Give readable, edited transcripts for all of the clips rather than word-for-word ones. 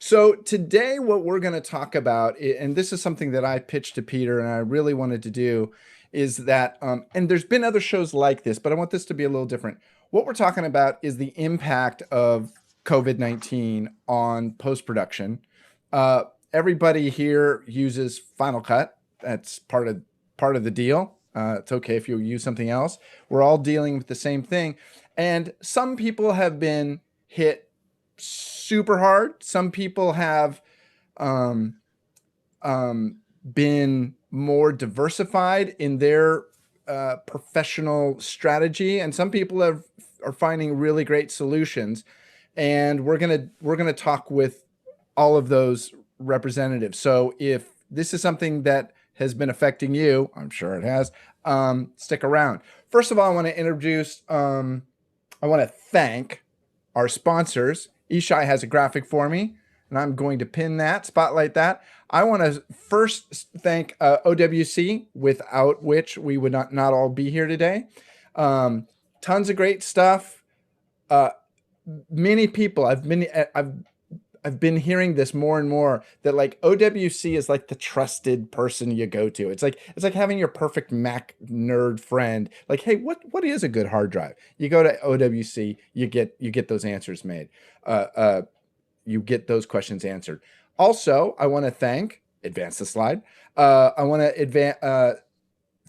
So today what we're going to talk about, and this is something that I pitched to Peter and I really wanted to do, is that, and there's been other shows like this, but I want this to be a little different. What we're talking about is the impact of COVID-19 on post-production. Everybody here uses Final Cut. That's part of the deal. It's okay if you use something else. We're all dealing with the same thing. And some people have been hit super hard. Some people have been more diversified in their professional strategy, and some people are finding really great solutions. And we're gonna talk with all of those representatives. So if this is something that has been affecting you, I'm sure it has, stick around. First of all, I want to introduce, I want to thank our sponsors. Ishai has a graphic for me, and I'm going to pin that, spotlight that. I want to first thank OWC, without which we would not all be here today. Tons of great stuff. Many people, I've been hearing this more and more, that like OWC is like the trusted person you go to. It's like having your perfect Mac nerd friend. Like, hey, what is a good hard drive? You go to OWC, you get those answers made. You get those questions answered. Also, I want to advance the slide. I want to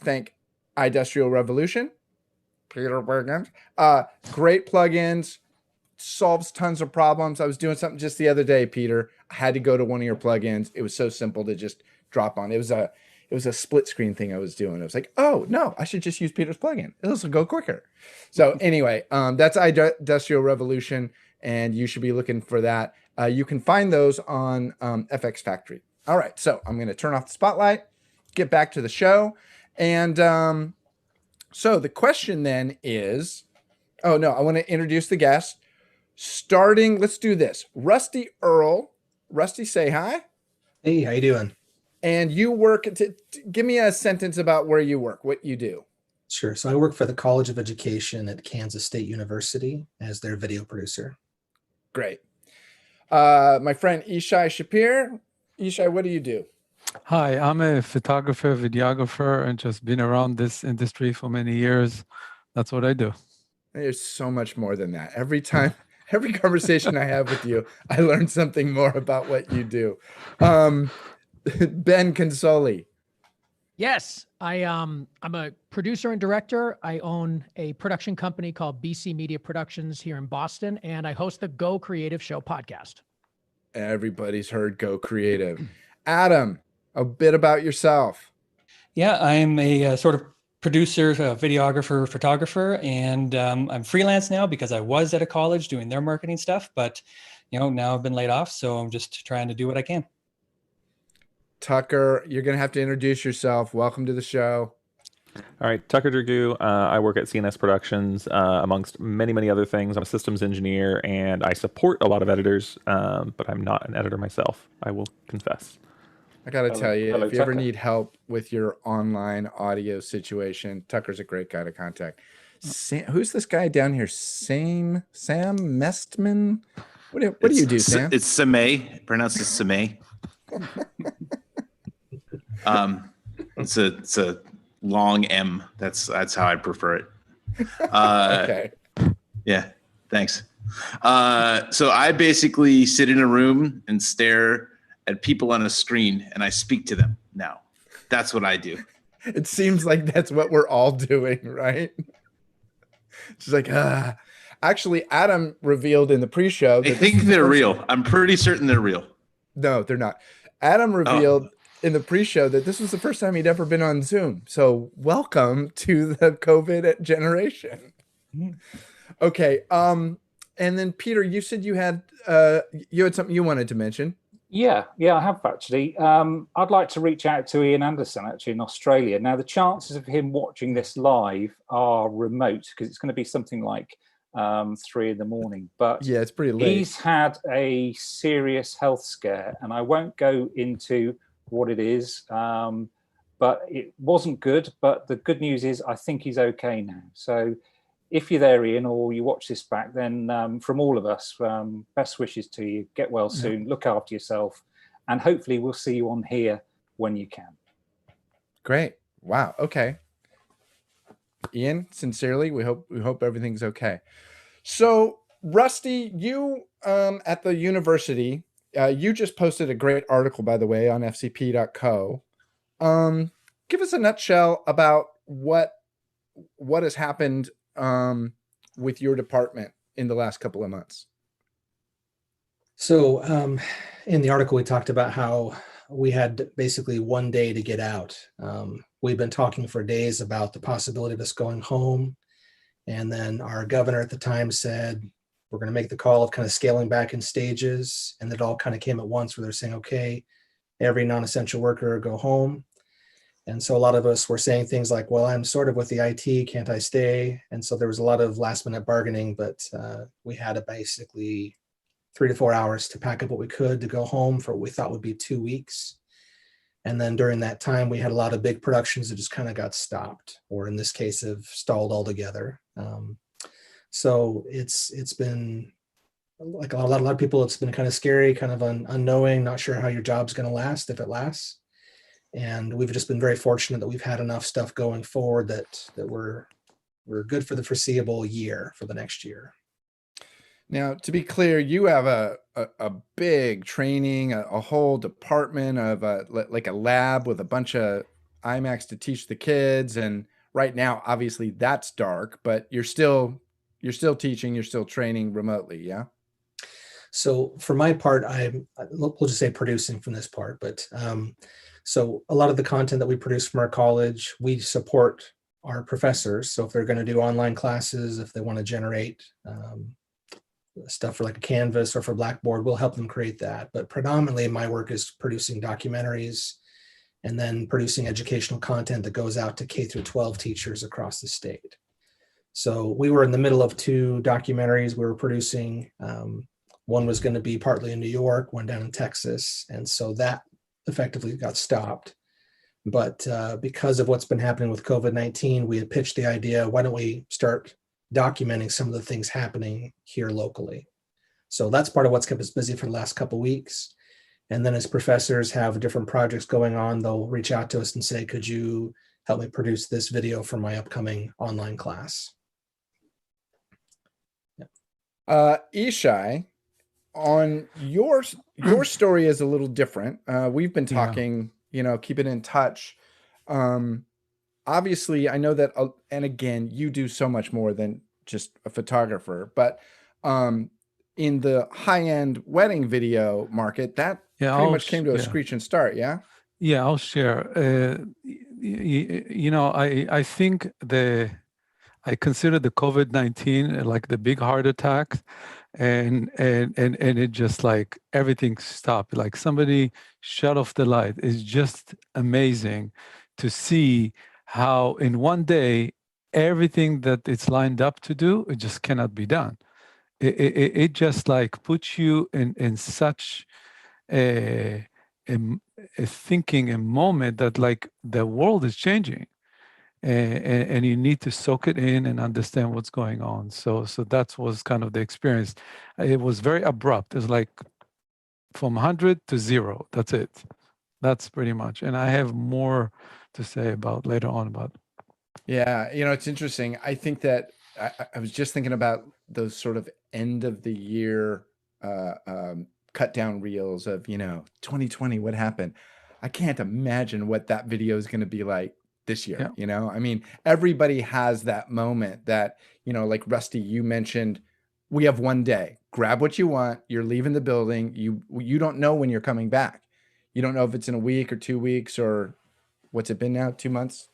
thank iDustrial Revolution, Peter Bergen. Great plugins. Solves tons of problems. I was doing something just the other day, Peter. I had to go to one of your plugins. It was so simple to just drop on. It was a split screen thing I was doing. I was like, oh no, I should just use Peter's plugin. This will go quicker. So anyway, that's iDustrial Revolution, and you should be looking for that. You can find those on FX Factory. All right, so I'm going to turn off the spotlight, get back to the show, and so the question then is, oh no, I want to introduce the guest. Starting, let's do this. Rusty Earl. Rusty, say hi. Hey, how you doing? And you work, give me a sentence about where you work, what you do. Sure. So I work for the College of Education at Kansas State University as their video producer. Great. My friend Ishai Shapir. Ishai, what do you do? Hi, I'm a photographer, videographer, and just been around this industry for many years. That's what I do. There's so much more than that. Every conversation I have with you, I learn something more about what you do. Ben Consoli. Yes, I'm a producer and director. I own a production company called BC Media Productions here in Boston, and I host the Go Creative Show podcast. Everybody's heard Go Creative. Adam, a bit about yourself. Yeah, I'm a sort of producer, videographer, photographer, and I'm freelance now because I was at a college doing their marketing stuff, but now I've been laid off, so I'm just trying to do what I can. Tucker, you're going to have to introduce yourself. Welcome to the show. All right, Tucker Dragoo. I work at CNS Productions, amongst many other things. I'm a systems engineer, and I support a lot of editors, but I'm not an editor myself, I will confess. I got to tell you, if you ever need help with your online audio situation, Tucker's a great guy to contact. Who's this guy down here? Sam Mestman? What do you do, Sam? It's Samay, pronounced as Samay. It's a long M. That's how I prefer it. Okay. Yeah, thanks. So I basically sit in a room and stare at people on a screen, and I speak to them now. That's what I do. It seems like that's what we're all doing, right? She's like, Actually, Adam revealed in the pre-show. I think they're real. I'm pretty certain they're real. No, they're not. Adam revealed in the pre-show that this was the first time he'd ever been on Zoom. So welcome to the COVID generation. Okay. And then Peter, you said you had something you wanted to mention. Yeah, I have actually. I'd like to reach out to Ian Anderson actually in Australia. Now, the chances of him watching this live are remote because it's going to be something like 3 a.m. But yeah, it's pretty late. He's had a serious health scare, and I won't go into what it is, but it wasn't good. But the good news is I think he's okay now. So if you're there, Ian, or you watch this back, then from all of us, best wishes to you. Get well soon. Look after yourself, and hopefully we'll see you on here when you can. Great. Wow. Okay. Ian, sincerely, we hope everything's okay. So, Rusty, you at the university, you just posted a great article, by the way, on FCP.co. Give us a nutshell about what has happened with your department in the last couple of months. So in the article, we talked about how we had basically one day to get out. We've been talking for days about the possibility of us going home. And then our governor at the time said, we're going to make the call of kind of scaling back in stages. And it all kind of came at once where they're saying, okay, every non-essential worker go home. And so a lot of us were saying things like, well, I'm sort of with the IT, can't I stay? And so there was a lot of last minute bargaining, but we had basically 3 to 4 hours to pack up what we could to go home for what we thought would be 2 weeks. And then during that time, we had a lot of big productions that just kind of got stopped, or in this case, have stalled altogether. So it's been like a lot of people, it's been kind of scary, kind of unknowing, not sure how your job's going to last, if it lasts. And we've just been very fortunate that we've had enough stuff going forward that we're good for the foreseeable year, for the next year. Now, to be clear, you have a big training, a whole department of like a lab with a bunch of iMacs to teach the kids. And right now, obviously, that's dark, but you're still teaching, you're still training remotely, yeah? So for my part, we'll just say producing from this part, but so a lot of the content that we produce from our college, we support our professors. So if they're going to do online classes, if they want to generate stuff for like a Canvas or for Blackboard, we'll help them create that. But predominantly my work is producing documentaries and then producing educational content that goes out to K through 12 teachers across the state. So we were in the middle of 2 documentaries we were producing. One was going to be partly in New York, one down in Texas. And so that effectively got stopped. But because of what's been happening with COVID-19, we had pitched the idea, why don't we start documenting some of the things happening here locally? So that's part of what's kept us busy for the last couple of weeks. And then as professors have different projects going on, they'll reach out to us and say, could you help me produce this video for my upcoming online class? Ishai, on your story is a little different. We've been talking, keeping in touch. Obviously, I know that, and again, you do so much more than just a photographer, but in the high-end wedding video market, that pretty much came to a screeching start, yeah? Yeah, I'll share. I think I consider the COVID-19 like the big heart attack, and it just like everything stopped. Like somebody shut off the light. It's just amazing to see how in one day everything that it's lined up to do, it just cannot be done. It just like puts you in such a thinking, a moment that like the world is changing. And you need to soak it in and understand what's going on. So that was kind of the experience. It was very abrupt. It's like from 100 to 0. That's it. That's pretty much. And I have more to say about later on about. Yeah, it's interesting. I think that I was just thinking about those sort of end of the year cut down reels of 2020. What happened? I can't imagine what that video is going to be like this year. I mean, everybody has that moment that, like Rusty, you mentioned, we have one day, grab what you want. You're leaving the building. You don't know when you're coming back. You don't know if it's in a week or 2 weeks or what's it been now? 2 months,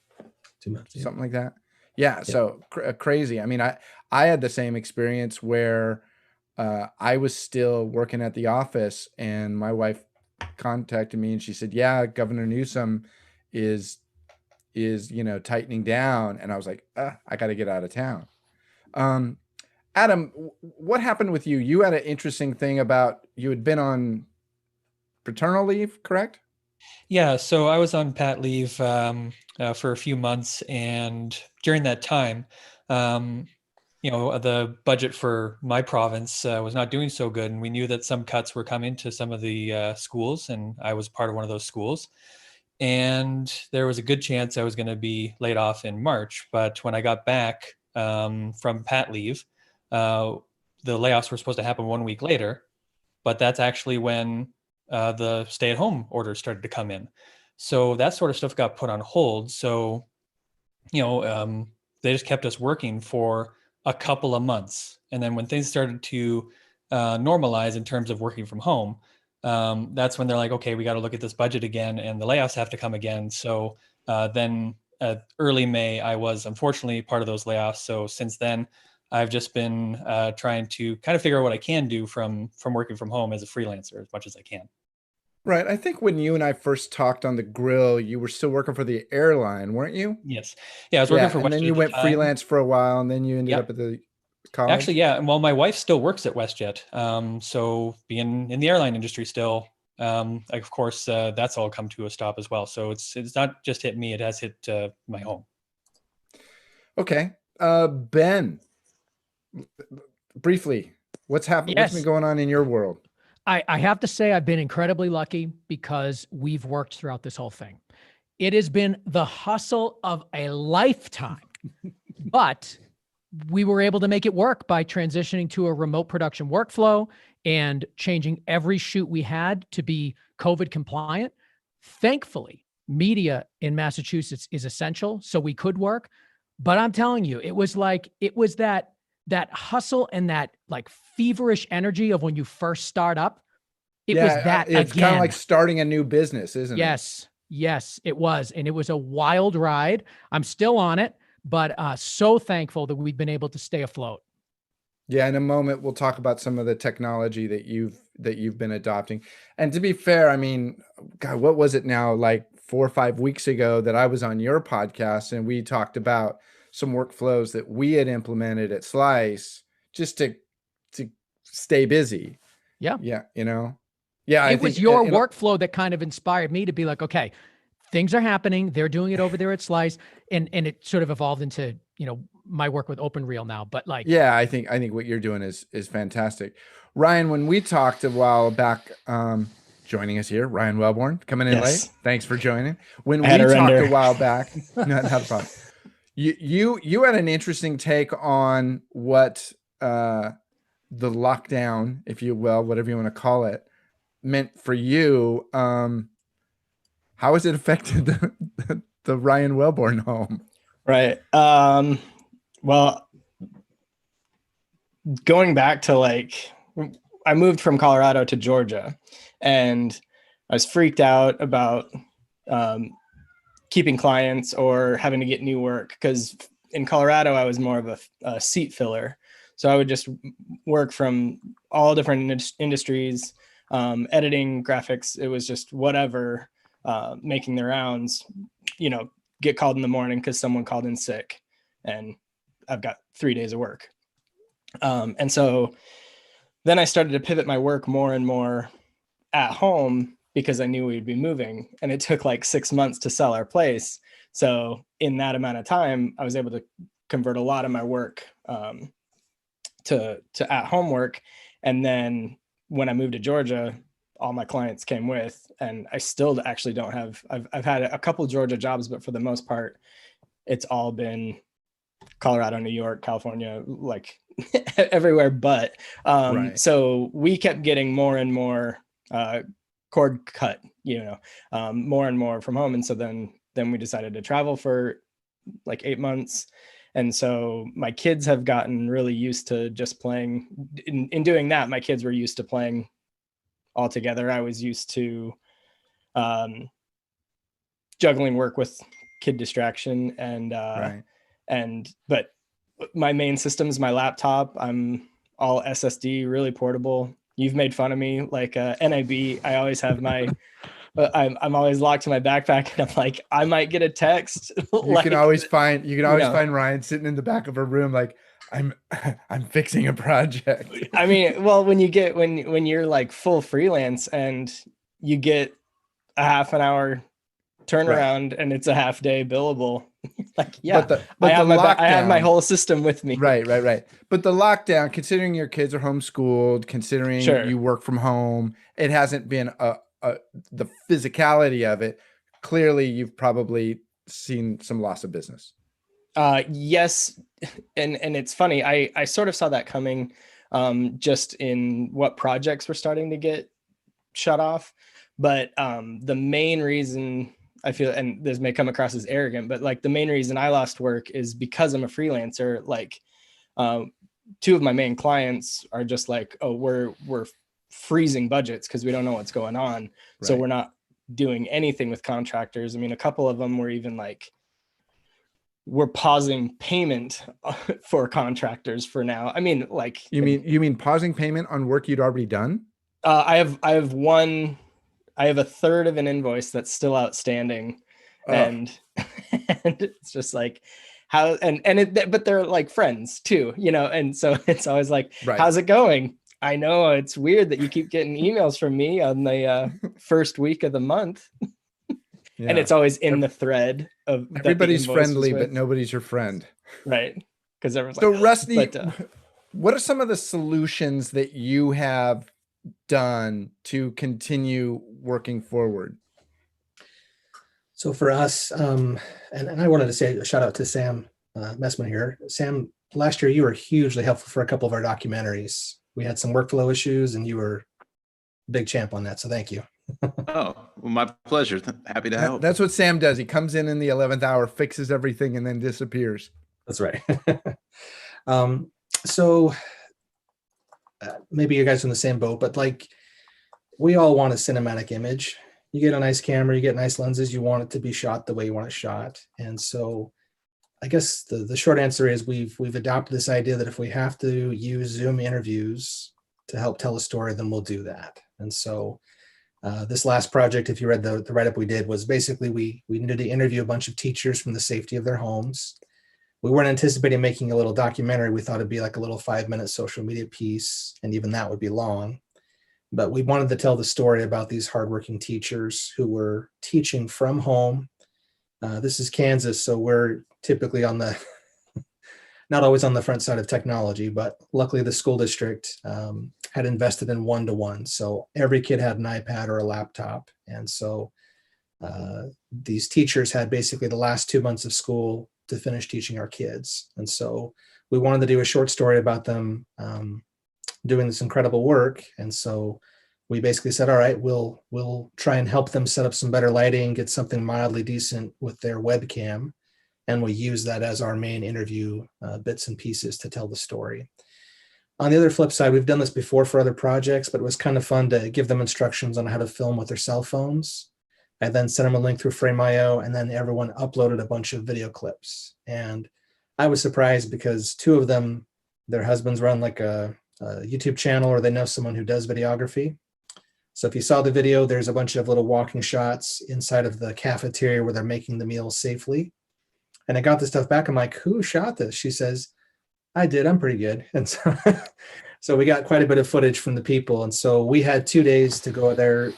2 months, something like that. Yeah. So crazy. I mean, I had the same experience where I was still working at the office and my wife contacted me and she said, yeah, Governor Newsom is tightening down. And I was like, I got to get out of town. Adam, what happened with you? You had an interesting thing about, you had been on paternal leave, correct? Yeah, so I was on pat leave for a few months, and during that time, the budget for my province was not doing so good, and we knew that some cuts were coming to some of the schools, and I was part of one of those schools. And there was a good chance I was going to be laid off in March. But when I got back from pat leave, the layoffs were supposed to happen 1 week later. But that's actually when the stay-at-home orders started to come in. So that sort of stuff got put on hold. So, they just kept us working for a couple of months. And then when things started to normalize in terms of working from home, that's when they're like, okay, we got to look at this budget again, and the layoffs have to come again. So then early May, I was unfortunately part of those layoffs. So since then, I've just been trying to kind of figure out what I can do from working from home as a freelancer as much as I can. Right. I think when you and I first talked on the grill, you were still working for the airline, weren't you? Yes. Yeah, I was working for and WestJet then you at the went time. freelance for a while, and then you ended Yep. up at the college. Actually, yeah. Well, my wife still works at WestJet. So being in the airline industry still, of course, that's all come to a stop as well. So it's not just hit me, it has hit my home. Okay. Ben, briefly, what's happened? Yes. What's been going on in your world? I have to say I've been incredibly lucky because we've worked throughout this whole thing. It has been the hustle of a lifetime, but we were able to make it work by transitioning to a remote production workflow and changing every shoot we had to be COVID compliant. Thankfully, media in Massachusetts is essential, so we could work. But I'm telling you, it was that hustle and that like feverish energy of when you first start up. It was that it's again. kind of like starting a new business, isn't it? Yes, it was. And it was a wild ride. I'm still on it, but so thankful that we've been able to stay afloat. Yeah. In a moment, we'll talk about some of the technology that you've been adopting. And to be fair, I mean, God, what was it now? Like 4 or 5 weeks ago that I was on your podcast and we talked about some workflows that we had implemented at Slice just to stay busy. Yeah. Yeah. Yeah. It was your workflow that kind of inspired me to be like, okay, things are happening. They're doing it over there at Slice. And it sort of evolved into, my work with OpenReel now, but like, yeah, I think what you're doing is fantastic. Ryan, when we talked a while back, joining us here, Ryan Welborn, coming in late. Thanks for joining. When we talked a while back, not a problem. You had an interesting take on what the lockdown, if you will, whatever you want to call it, meant for you. How has it affected the Ryan Welborn home? Right. Well, going back to I moved from Colorado to Georgia, and I was freaked out about keeping clients or having to get new work, because in Colorado, I was more of a seat filler. So I would just work from all different industries, editing, graphics. It was just whatever, making the rounds, get called in the morning because someone called in sick, and I've got 3 days of work. And so then I started to pivot my work more and more at home because I knew we'd be moving, and it took like 6 months to sell our place. So in that amount of time, I was able to convert a lot of my work to at home work. And then when I moved to Georgia, all my clients came with, and I still actually don't have, I've had a couple of Georgia jobs, but for the most part, it's all been Colorado, New York, California, like everywhere. But Right. So we kept getting more and more cord cut, more and more from home. And so then we decided to travel for like 8 months. And so my kids have gotten really used to just playing. In doing that, my kids were used to playing all together. I was used to juggling work with kid distraction, and Right. But my main system's my laptop. I'm all SSD, really portable. You've made fun of me, like NIB. I always have my I'm always locked in my backpack, and I'm like, I might get a text. You can always find Ryan sitting in the back of a room like, I'm fixing a project. I mean, well, when you're like full freelance and you get a half an hour turnaround, and it's a half day billable, Like, yeah, but I have my lockdown- whole system with me. Right. But the lockdown, considering your kids are homeschooled, considering Sure. you work from home, it hasn't been the physicality of it. Clearly, you've probably seen some loss of business. Yes, and it's funny. I sort of saw that coming, just in what projects were starting to get shut off. But the main reason I feel, and this may come across as arrogant, but like the main reason I lost work is because I'm a freelancer. Like, two of my main clients are just like, oh, we're freezing budgets because we don't know what's going on. So Right. we're not doing anything with contractors. I mean, a couple of them were even like, we're pausing payment for contractors for now. I mean, like, You mean pausing payment on work you'd already done? I have a third of an invoice that's still outstanding. Oh. And it's just like, how, but they're like friends too, you know? And so it's always like, Right. how's it going? I know it's weird that you keep getting emails from me on the first week of the month. Yeah. And it's always in the thread of that the Everybody's invoice friendly, was but with. nobody's your friend. Right. Because everyone's So like, Rusty, but, what are some of the solutions that you have done to continue working forward? So for us, and I wanted to say a shout out to Sam Messman here. Sam, last year you were hugely helpful for a couple of our documentaries. We had some workflow issues and you were a big champ on that. So thank you. Oh, well, my pleasure. Happy to help. That's what Sam does. He comes in the 11th hour, fixes everything, and then disappears. That's right. So maybe you guys are in the same boat, but like we all want a cinematic image. You get a nice camera, you get nice lenses, you want it to be shot the way you want it shot. And so I guess the short answer is we've adopted this idea that if we have to use Zoom interviews to help tell a story, then we'll do that. And so this last project, if you read the write-up we did, was basically we needed to interview a bunch of teachers from the safety of their homes. We weren't anticipating making a little documentary. We thought it'd be like a little 5-minute social media piece, and even that would be long. But we wanted to tell the story about these hardworking teachers who were teaching from home. This is Kansas, so we're typically on the, not always on the front side of technology, but luckily the school district had invested in one-to-one. So every kid had an iPad or a laptop. And so these teachers had basically the last 2 months of school to finish teaching our kids. And so we wanted to do a short story about them doing this incredible work. And so we basically said, all right, we'll try and help them set up some better lighting, get something mildly decent with their webcam. And we'll use that as our main interview bits and pieces to tell the story. On the other flip side, we've done this before for other projects, but it was kind of fun to give them instructions on how to film with their cell phones. I then sent them a link through Frame.io, and then everyone uploaded a bunch of video clips. And I was surprised because 2 of them, their husbands run like a YouTube channel, or they know someone who does videography. So if you saw the video, there's a bunch of little walking shots inside of the cafeteria where they're making the meals safely. And I got the stuff back. I'm like, who shot this? She says, I did. I'm pretty good. And so we got quite a bit of footage from the people. And so we had 2 days to go there,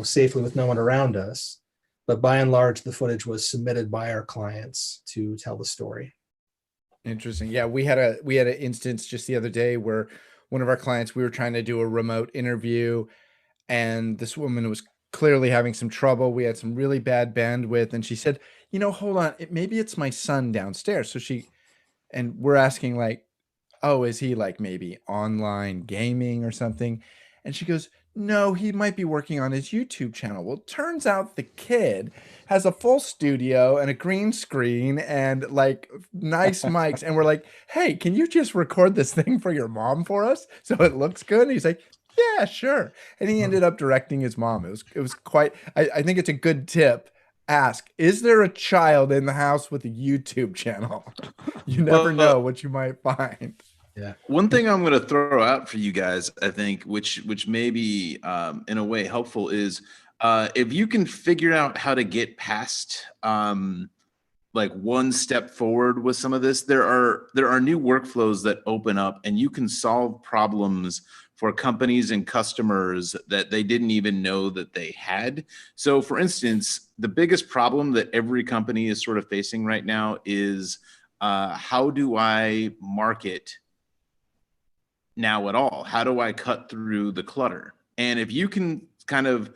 safely with no one around us. But by and large, the footage was submitted by our clients to tell the story. Interesting. Yeah, we had an instance just the other day where one of our clients, we were trying to do a remote interview, and this woman was clearly having some trouble. We had some really bad bandwidth, and she said, hold on, maybe it's my son downstairs. And we're asking like, oh, is he like maybe online gaming or something? And she goes, no, he might be working on his YouTube channel. Well, it turns out the kid has a full studio and a green screen and like nice mics. And we're like, hey, can you just record this thing for your mom for us so it looks good? And he's like, yeah, sure. And he ended up directing his mom. It was quite, I think it's a good tip. Ask, is there a child in the house with a YouTube channel? You never know what you might find. Yeah. One thing I'm going to throw out for you guys, I think, which may be in a way helpful, is if you can figure out how to get past like one step forward with some of this, there are new workflows that open up, and you can solve problems for companies and customers that they didn't even know that they had. So for instance, the biggest problem that every company is sort of facing right now is how do I market now at all? How do I cut through the clutter? And if you can kind of,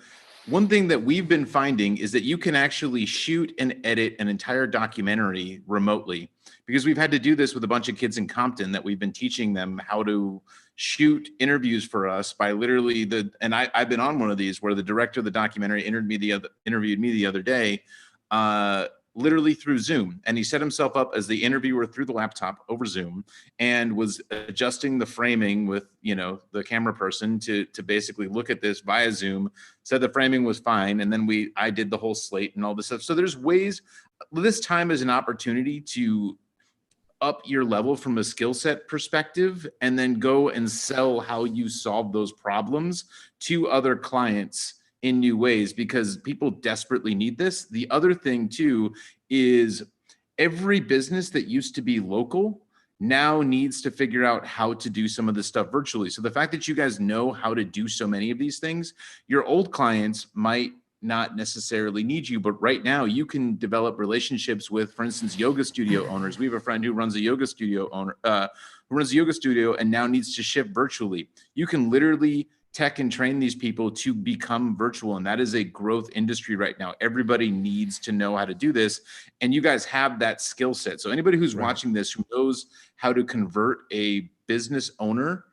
one thing that we've been finding is that you can actually shoot and edit an entire documentary remotely, because we've had to do this with a bunch of kids in Compton that we've been teaching them how to shoot interviews for us by literally I've been on one of these where the director of the documentary interviewed me the other day, literally through Zoom. And he set himself up as the interviewer through the laptop over Zoom and was adjusting the framing with, the camera person to basically look at this via Zoom, said the framing was fine. And then I did the whole slate and all this stuff. So there's ways, this time is an opportunity to up your level from a skill set perspective and then go and sell how you solve those problems to other clients in new ways, because people desperately need this. The other thing too is every business that used to be local now needs to figure out how to do some of this stuff virtually. So the fact that you guys know how to do so many of these things, your old clients might not necessarily need you, but right now you can develop relationships with, for instance, yoga studio owners. We have a friend who runs a yoga studio and now needs to ship virtually. You can literally tech and train these people to become virtual. And that is a growth industry right now. Everybody needs to know how to do this. And you guys have that skill set. So anybody who's watching this, who knows how to convert a business owner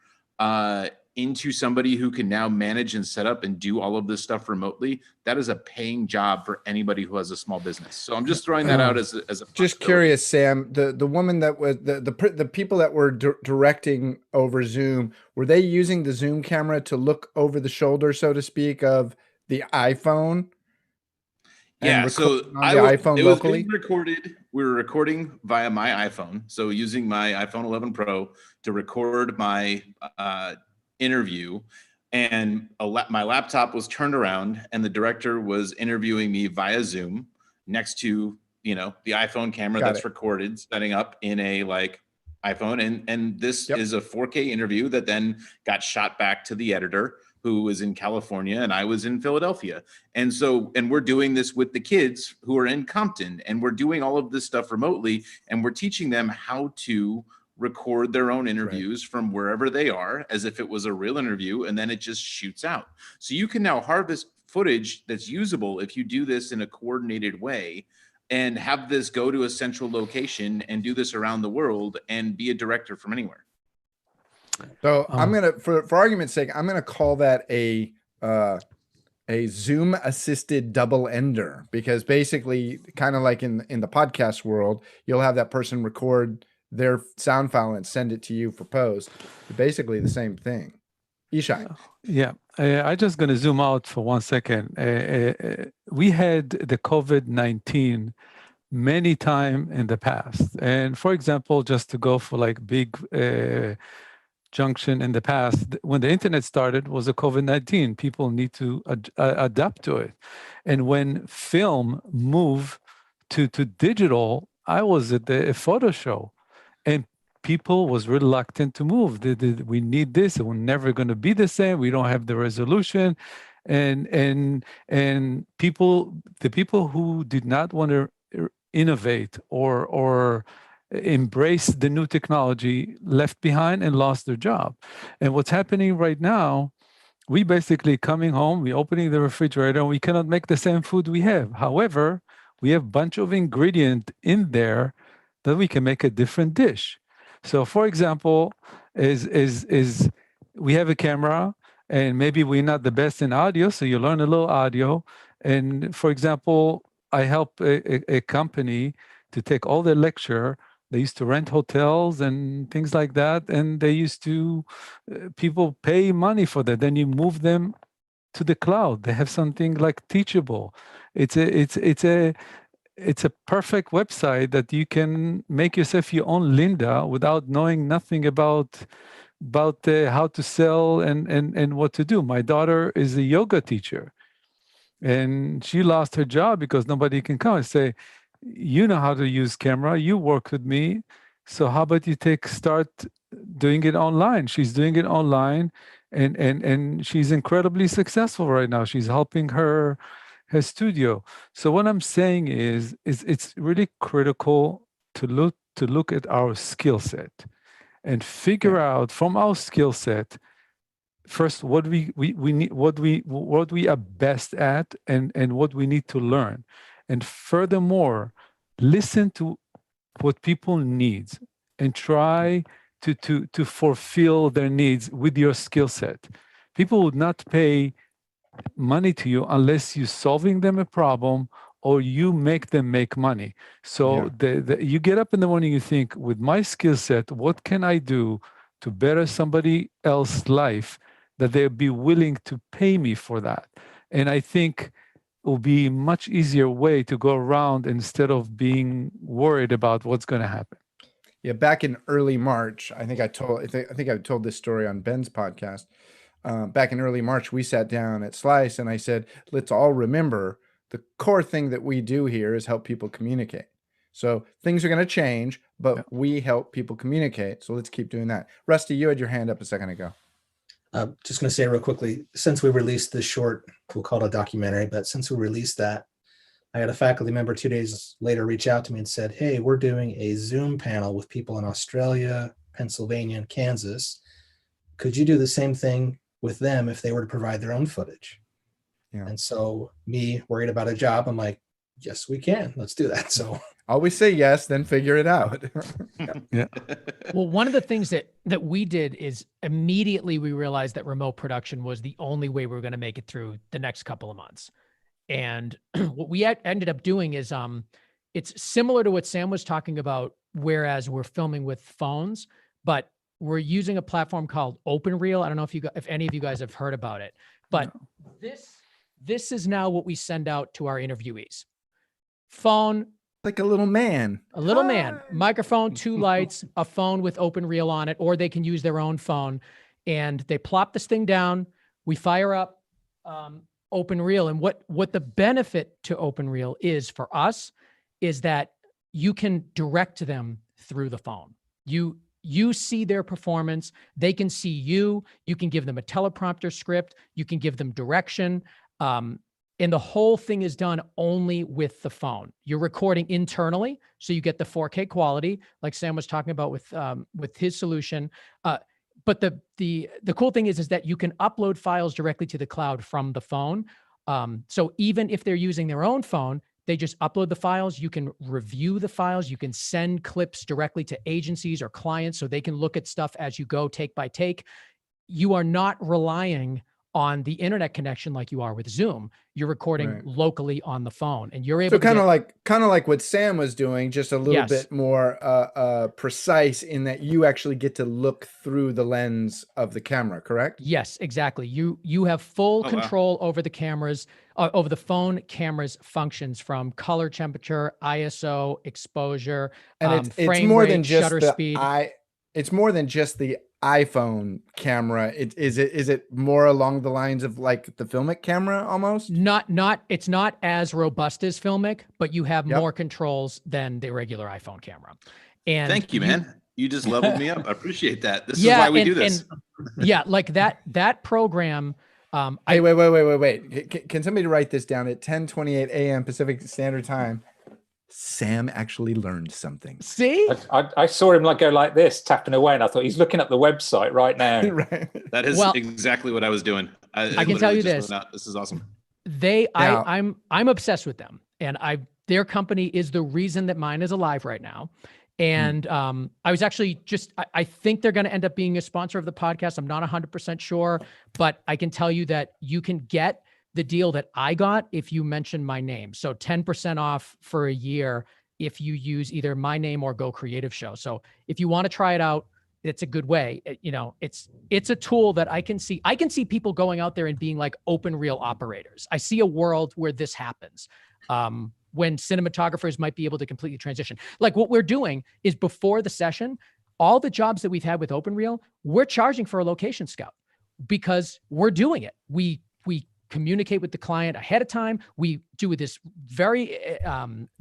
into somebody who can now manage and set up and do all of this stuff remotely, that is a paying job for anybody who has a small business. So I'm just throwing that out as a just curious, Sam, the woman that was the people that were directing over Zoom, were they using the Zoom camera to look over the shoulder, so to speak, of the iPhone? Yeah, so iPhone locally? being recorded. We were recording via my iPhone. So using my iPhone 11 Pro to record my interview, and my laptop was turned around and the director was interviewing me via Zoom next to, the iPhone camera that's recorded, setting up in a iPhone. And this is a 4K interview that then got shot back to the editor, who was in California and I was in Philadelphia. And we're doing this with the kids who are in Compton, and we're doing all of this stuff remotely, and we're teaching them how to record their own interviews from wherever they are as if it was a real interview, and then it just shoots out. So you can now harvest footage that's usable if you do this in a coordinated way and have this go to a central location and do this around the world and be a director from anywhere. So I'm gonna, for argument's sake, I'm gonna call that a Zoom assisted double ender, because basically, kind of like in the podcast world, you'll have that person record their sound file and send it to you for post. Basically the same thing. Ishai. Yeah, I'm just going to zoom out for 1 second. We had the COVID-19 many times in the past. And for example, just to go for big junction in the past, when the internet started, was a COVID-19. People need to adapt to it. And when film moved to digital, I was at the photo show, and people was reluctant to move. We need this. We're never going to be the same. We don't have the resolution, and the people who did not want to innovate or embrace the new technology left behind and lost their job. And what's happening right now, we basically coming home, we opening the refrigerator, and we cannot make the same food we have. However, we have a bunch of ingredients in there that we can make a different dish. So for example, is we have a camera, and maybe we're not the best in audio, so you learn a little audio. And for example, I help a company to take all the lecture. They used to rent hotels and things like that, and they used to, people pay money for that. Then you move them to the cloud. They have something like Teachable. It's a perfect website that you can make yourself your own Linda without knowing nothing about how to sell and what to do. My daughter is a yoga teacher, and she lost her job because nobody can come and say, you know how to use camera, you work with me, so how about you start doing it online? She's doing it online, and she's incredibly successful right now. She's helping her studio. So what I'm saying is it's really critical to look at our skill set and figure out from our skill set first what we need, what we are best at, and what we need to learn. And furthermore, listen to what people need and try to fulfill their needs with your skill set. People would not pay money to you unless you're solving them a problem or you make them make money. So you get up in the morning, you think, with my skill set, what can I do to better somebody else's life that they'll be willing to pay me for that? And I think it will be a much easier way to go around instead of being worried about what's going to happen. Yeah, back in early March, I think I told this story on Ben's podcast. Back in early March, we sat down at Slice and I said, let's all remember the core thing that we do here is help people communicate. So things are going to change, but we help people communicate. So let's keep doing that. Rusty, you had your hand up a second ago. Just going to say real quickly, since we released this short, we'll call it a documentary, but since we released that, I had a faculty member 2 days later reach out to me and said, hey, we're doing a Zoom panel with people in Australia, Pennsylvania, and Kansas. Could you do the same thing with them if they were to provide their own footage? Yeah. And so me worried about a job, I'm like, yes, we can. Let's do that. So always say yes, then figure it out. Yeah. Well, one of the things that we did is immediately we realized that remote production was the only way we were going to make it through the next couple of months. And what we ended up doing is it's similar to what Sam was talking about, whereas we're filming with phones, but we're using a platform called OpenReel. I don't know if any of you guys have heard about it, but this is now what we send out to our interviewees. Phone, like a little man. A little man, microphone, 2 lights, a phone with OpenReel on it, or they can use their own phone. And they plop this thing down. We fire up OpenReel. And what the benefit to OpenReel is for us is that you can direct them through the phone. You see their performance. They can see you. You can give them a teleprompter script. You can give them direction. And the whole thing is done only with the phone. You're recording internally, so you get the 4K quality, like Sam was talking about with his solution. But the cool thing is that you can upload files directly to the cloud from the phone. So even if they're using their own phone, they just upload the files. You can review the files. You can send clips directly to agencies or clients so they can look at stuff as you go, take by take. You are not relying on the internet connection like you are with Zoom. You're recording locally on the phone, and you're able to kind of like what Sam was doing, just a little bit more precise in that you actually get to look through the lens of the camera, correct? Yes, exactly. You have full control over the cameras, over the phone cameras functions, from color, temperature, ISO, exposure, and it's more than just shutter speed. It's more than just the iPhone camera. Is it more along the lines of like the Filmic camera almost? It's not as robust as Filmic, but you have more controls than the regular iPhone camera. And thank you, man. You just leveled me up. I appreciate that. This is why we do this. Like that program. Hey, wait. Can somebody write this down at 10:28 a.m. Pacific Standard Time? Sam actually learned something. See? I saw him go like this, tapping away, and I thought he's looking up the website right now. Right. That is exactly what I was doing. I can tell you this. This is awesome. I'm obsessed with them, and their company is the reason that mine is alive right now. And I was actually I think they're going to end up being a sponsor of the podcast. I'm not 100% sure, but I can tell you that you can get the deal that I got if you mention my name. So 10% off for a year if you use either my name or Go Creative Show. So if you want to try it out, it's a good way. It's a tool that I can see people going out there and being like OpenReel operators. I see a world where this happens. When cinematographers might be able to completely transition. Like what we're doing is, before the session, all the jobs that we've had with OpenReel, we're charging for a location scout because we're doing it. We communicate with the client ahead of time. We do this very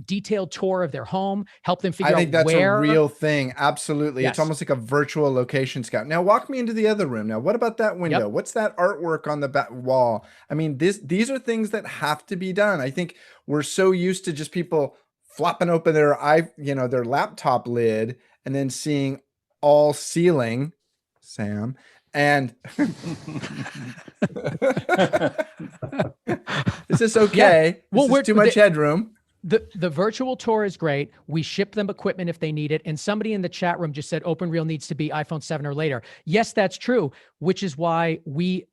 detailed tour of their home, help them figure I think out that's where. a real thing. Absolutely. Yes. It's almost like a virtual location scout. Now walk me into the other room. Now, what about that window? Yep. What's that artwork on the back wall? I mean, these are things that have to be done. I think we're so used to just people flopping open their their laptop lid and then seeing all ceiling, Sam, and is this okay? Well, Is this too much headroom? The virtual tour is great. We ship them equipment if they need it. And somebody in the chat room just said OpenReel needs to be iPhone 7 or later. Yes, that's true, which is why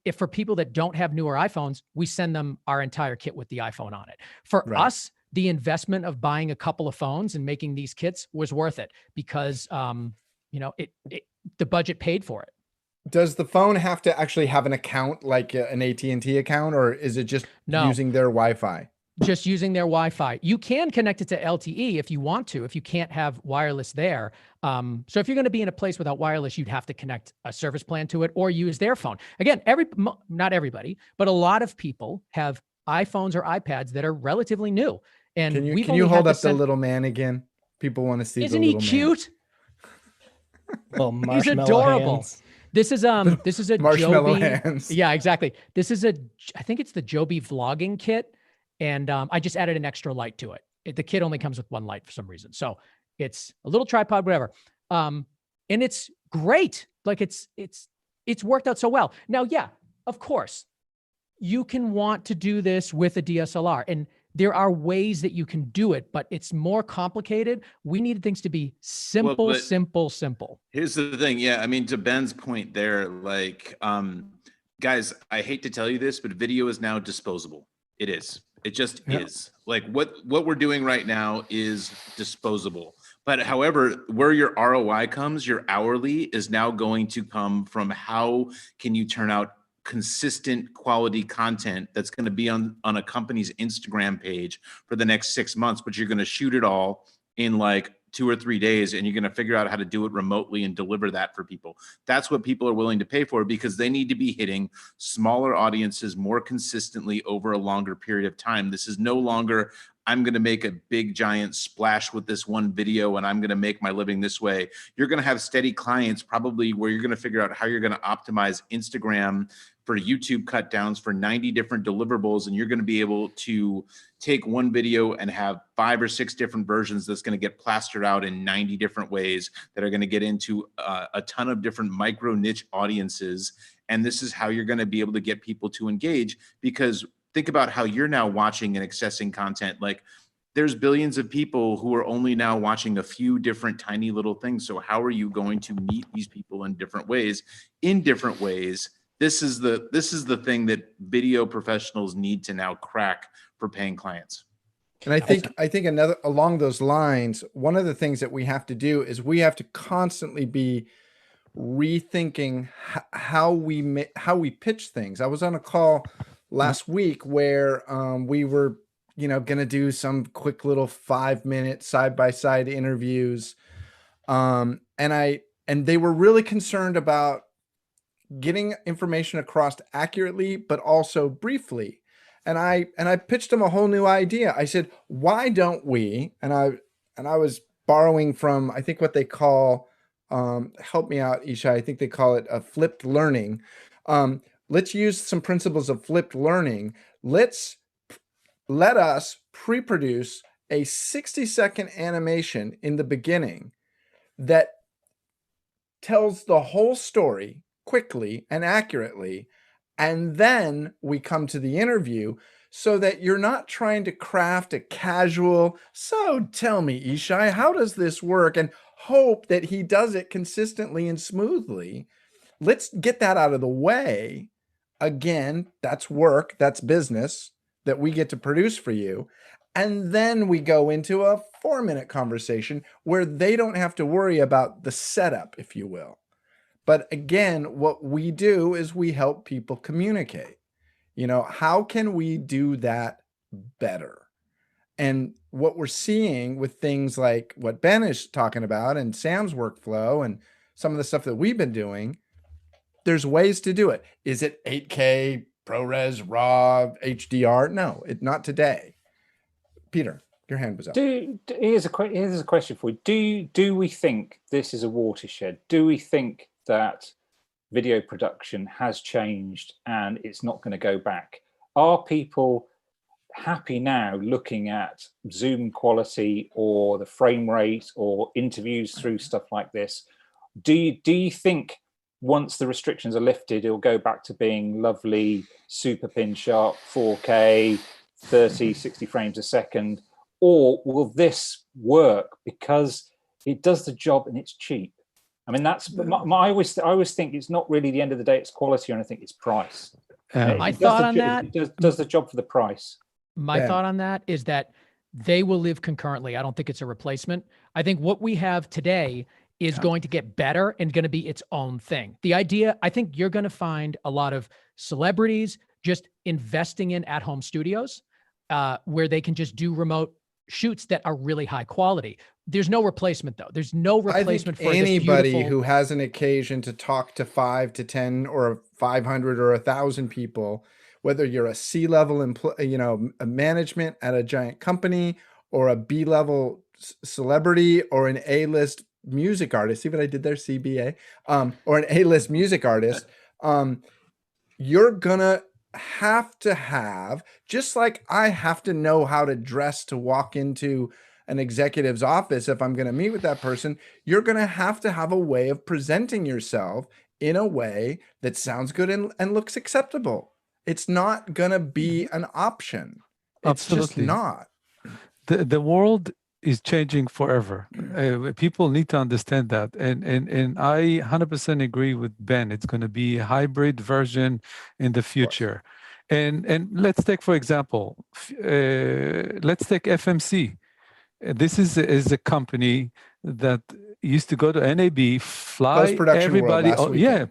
if for people that don't have newer iPhones, we send them our entire kit with the iPhone on it. For us, the investment of buying a couple of phones and making these kits was worth it because, the budget paid for it. Does the phone have to actually have an account like an AT&T account, or is it just using their Wi-Fi? Just using their Wi-Fi. You can connect it to LTE if you want to, if you can't have wireless there. So if you're going to be in a place without wireless, you'd have to connect a service plan to it or use their phone. Again, not everybody, but a lot of people have iPhones or iPads that are relatively new. And can you hold up the little man again? People want to see. Isn't he cute? He's adorable. Hands. This is a marshmallow Joby. hands. Yeah, exactly. This is I think it's the Joby vlogging kit. And I just added an extra light to it. The kit only comes with one light for some reason. So it's a little tripod, whatever. And it's great. Like it's worked out so well. Now, yeah, of course, you can want to do this with a DSLR. And there are ways that you can do it, but it's more complicated. We needed things to be simple, simple. Here's the thing. Yeah. I mean, to Ben's point there, like, guys, I hate to tell you this, but video is now disposable. It is. It just is. Like what we're doing right now is disposable. But however, where your ROI comes, your hourly is now going to come from how can you turn out consistent quality content that's going to be on a company's Instagram page for the next 6 months, but you're going to shoot it all in like 2 or 3 days, and you're going to figure out how to do it remotely and deliver that for people. That's what people are willing to pay for, because they need to be hitting smaller audiences more consistently over a longer period of time. This is no longer, I'm going to make a big giant splash with this one video and I'm going to make my living this way. You're going to have steady clients probably where you're going to figure out how you're going to optimize Instagram for YouTube cut downs for 90 different deliverables. And you're going to be able to take one video and have 5 or 6 different versions that's going to get plastered out in 90 different ways that are going to get into a ton of different micro niche audiences. And this is how you're going to be able to get people to engage, because think about how you're now watching and accessing content. Like there's billions of people who are only now watching a few different tiny little things. So how are you going to meet these people in different ways? This is the thing that video professionals need to now crack for paying clients. And I think another along those lines, one of the things that we have to do is we have to constantly be rethinking how we pitch things. I was on a call last week where we were, going to do some quick little 5-minute side-by-side interviews. And they were really concerned about getting information across accurately, but also briefly. And I pitched them a whole new idea. I said, why don't we, and I was borrowing from, I think what they call, help me out, Ishai, I think they call it a flipped learning. Let's use some principles of flipped learning. Let us pre-produce a 60-second animation in the beginning that tells the whole story quickly and accurately. And then we come to the interview, so that you're not trying to craft a casual, so tell me, Ishai, how does this work? And hope that he does it consistently and smoothly. Let's get that out of the way. Again, that's work, that's business that we get to produce for you. And then we go into a 4-minute conversation where they don't have to worry about the setup, if you will. But again, what we do is we help people communicate. How can we do that better? And what we're seeing with things like what Ben is talking about and Sam's workflow and some of the stuff that we've been doing, there's ways to do it. Is it 8K ProRes, RAW, HDR. No, not today. Peter, your hand was up. Here's a question for you. Do we think this is a watershed? Do we think that video production has changed and it's not going to go back? Are people happy now looking at Zoom quality or the frame rate or interviews through stuff like this? Do you think once the restrictions are lifted, it'll go back to being lovely, super pin sharp, 4K, 30, 60 frames a second? Or will this work because it does the job and it's cheap? I mean, that's I always think it's not really the end of the day, it's quality or anything, it's price. My thought on that, it does the job for the price. My thought on that is that they will live concurrently. I don't think it's a replacement. I think what we have today is going to get better and going to be its own thing. The idea, I think you're going to find a lot of celebrities just investing in at-home studios where they can just do remote shoots that are really high quality. There's no replacement though. There's no replacement for anybody who has an occasion to talk to 5 to 10 or 500 or 1,000 people, whether you're a C-level a management at a giant company or a B-level celebrity or an A-list music artist. See what I did there, CBA? Or an A-list music artist. You're gonna have to have, just like I have to know how to dress to walk into an executive's office if I'm going to meet with that person, you're going to have a way of presenting yourself in a way that sounds good and looks acceptable. It's not going to be an option. It's Absolutely. just not. The world is changing forever. People need to understand that. And I 100% agree with Ben. It's going to be a hybrid version in the future. And let's take, for example, let's take FMC. This is a company that used to go to NAB, fly everybody.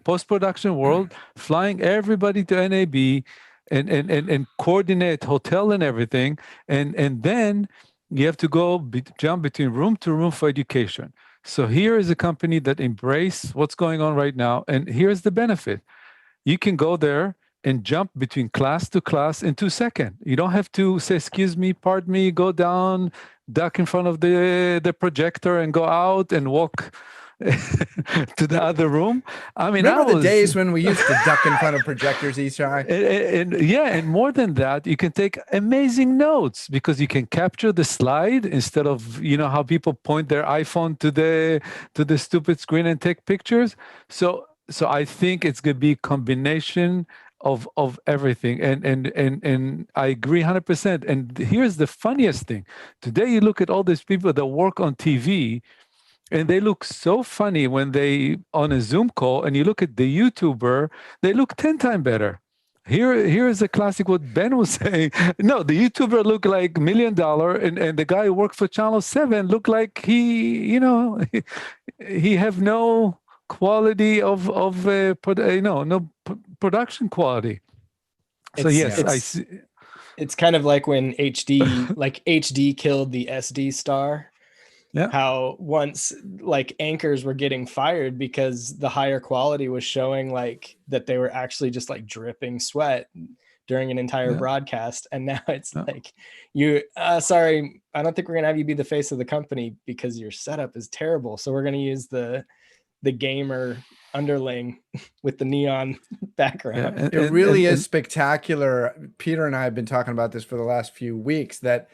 Post-production world, flying everybody to NAB and coordinate hotel and everything. And then you have to go jump between room to room for education. So here is a company that embrace what's going on right now. And here's the benefit. You can go there and jump between class to class in 2 seconds. You don't have to say, excuse me, pardon me, go down, duck in front of the projector and go out and walk to the other room. I mean, remember the days when we used to duck in front of projectors, Ishai? And more than that, you can take amazing notes because you can capture the slide instead of, how people point their iPhone to the stupid screen and take pictures. So I think it's going to be a combination of everything. And I agree 100%. And here's the funniest thing. Today, you look at all these people that work on TV, and they look so funny when they on a Zoom call, and you look at the YouTuber, they look 10 times better. Here is a classic what Ben was saying. No, the YouTuber look like $1 million, and the guy who worked for Channel 7 looked like he have no quality of no production quality. So yes, I see. It's kind of like when HD killed the SD star. Yeah. How once anchors were getting fired because the higher quality was showing that they were actually just dripping sweat during an entire broadcast. And now it's sorry, I don't think we're going to have you be the face of the company because your setup is terrible. So we're going to use the gamer underling with the neon background. Yeah, it really is spectacular. Peter and I have been talking about this for the last few weeks that,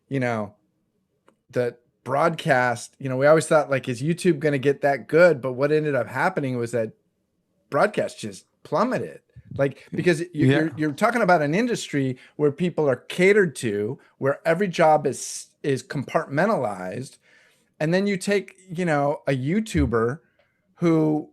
the broadcast, we always thought is YouTube going to get that good? But what ended up happening was that broadcast just plummeted. Because you're talking about an industry where people are catered to, where every job is compartmentalized. And then you take, a YouTuber who,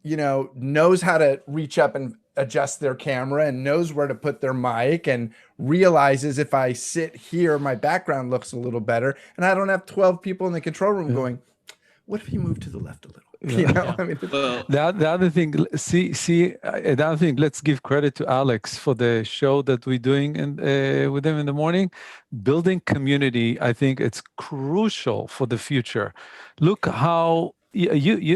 knows how to reach up and adjust their camera and knows where to put their mic and realizes if I sit here, my background looks a little better. And I don't have 12 people in the control room going, what if you move to the left a little? I mean, the other thing, the other thing, let's give credit to Alex for the show that we're doing with him in the morning. Building community, I think it's crucial for the future. Look how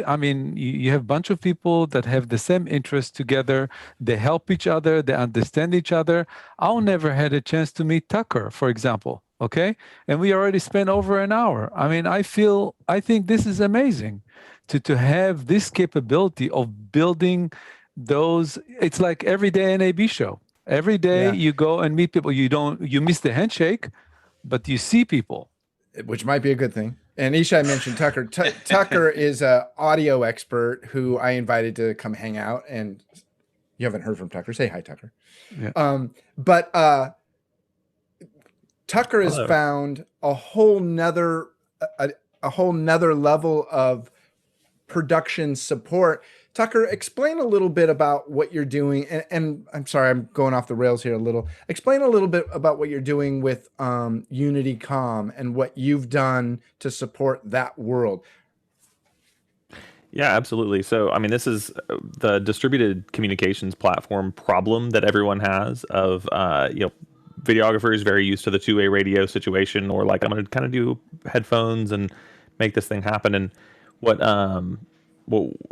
I mean, you have a bunch of people that have the same interests together. They help each other. They understand each other. I'll never had a chance to meet Tucker, for example. Okay. And we already spent over an hour. I mean, I think this is amazing to have this capability of building those. It's like every day NAB show. Every day Yeah. you go and meet people. You miss the handshake, but you see people. Which might be a good thing. And Ishai mentioned Tucker. Tucker is an audio expert who I invited to come hang out. And you haven't heard from Tucker. Say hi, Tucker. Yeah. But Tucker has found a whole nother level of production support. Tucker, explain a little bit about what you're doing. And I'm sorry, I'm going off the rails here a little. Explain a little bit about what you're doing with UnityCom and what you've done to support that world. Yeah, absolutely. So, I mean, this is the distributed communications platform problem that everyone has of, videographers very used to the two-way radio situation, or like, I'm going to kind of do headphones and make this thing happen. And what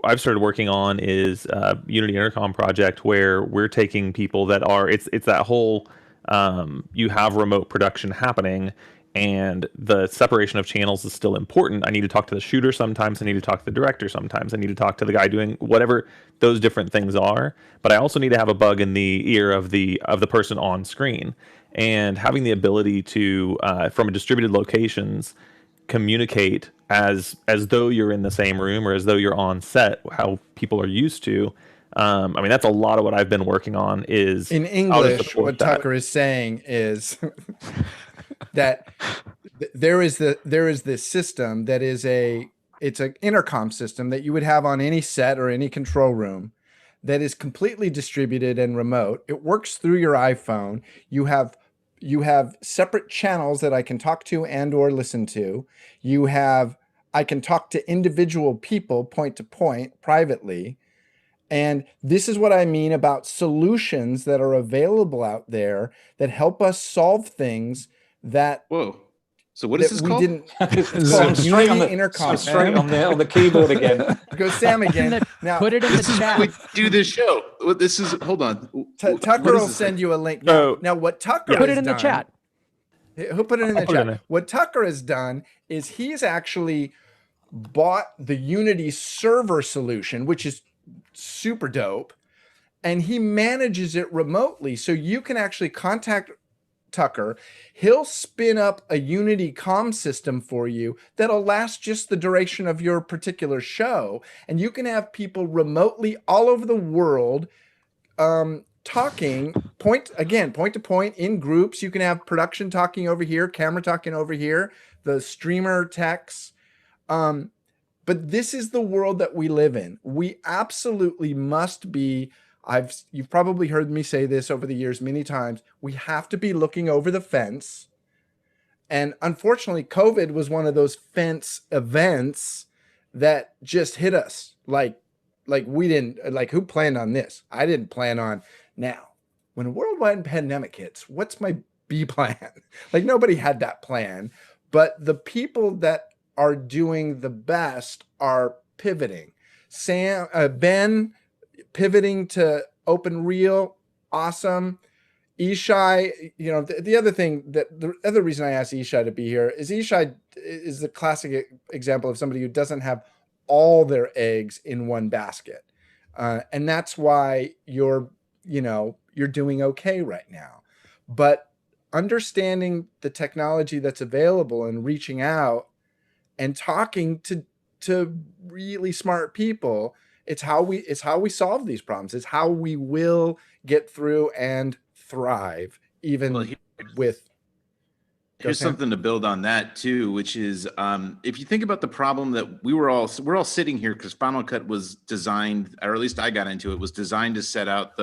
I've started working on is Unity Intercom project, where we're taking people that are, it's that whole, you have remote production happening, and the separation of channels is still important. I need to talk to the shooter sometimes. I need to talk to the director sometimes. I need to talk to the guy doing whatever those different things are. But I also need to have a bug in the ear of the person on screen, and having the ability to from distributed locations communicate as though you're in the same room or as though you're on set, how people are used to. I mean, that's a lot of what I've been working on. Is in English, what Tucker is saying is that there is this system that is it's an intercom system that you would have on any set or any control room that is completely distributed and remote. It works through your iPhone. You have separate channels that I can talk to and or listen to. I can talk to individual people point to point privately. And this is what I mean about solutions that are available out there that help us solve things that. Whoa. So what is this called? It's called Unity Intercom. Straight on the keyboard again. Go Sam again. Now put it in the chat. We do this show. This is, hold on. Tucker will send you a link. Now what Tucker put it has in the done, chat. He'll put it in the chat. What Tucker has done is he's actually bought the Unity server solution, which is super dope, and he manages it remotely. So you can actually contact Tucker. He'll spin up a Unity comm system for you that'll last just the duration of your particular show. And you can have people remotely all over the world talking point to point in groups. You can have production talking over here, camera talking over here, the streamer techs. But this is the world that we live in. We absolutely must be, you've probably heard me say this over the years many times, we have to be looking over the fence. And unfortunately, COVID was one of those fence events that just hit us. Like we didn't, like, who planned on this? I didn't plan on. Now, when a worldwide pandemic hits, what's my B plan? Like, nobody had that plan, but the people that are doing the best are pivoting. Ben pivoting to open reel, awesome. Ishai, the other reason I asked Ishai to be here is Ishai is the classic example of somebody who doesn't have all their eggs in one basket. And that's why you're doing okay right now. But understanding the technology that's available and reaching out and talking to really smart people, it's how we solve these problems. It's how we will get through and thrive, even with. Here's something to build on that too, which is if you think about the problem that we're all sitting here because Final Cut was designed, or at least I got into it, was designed to set out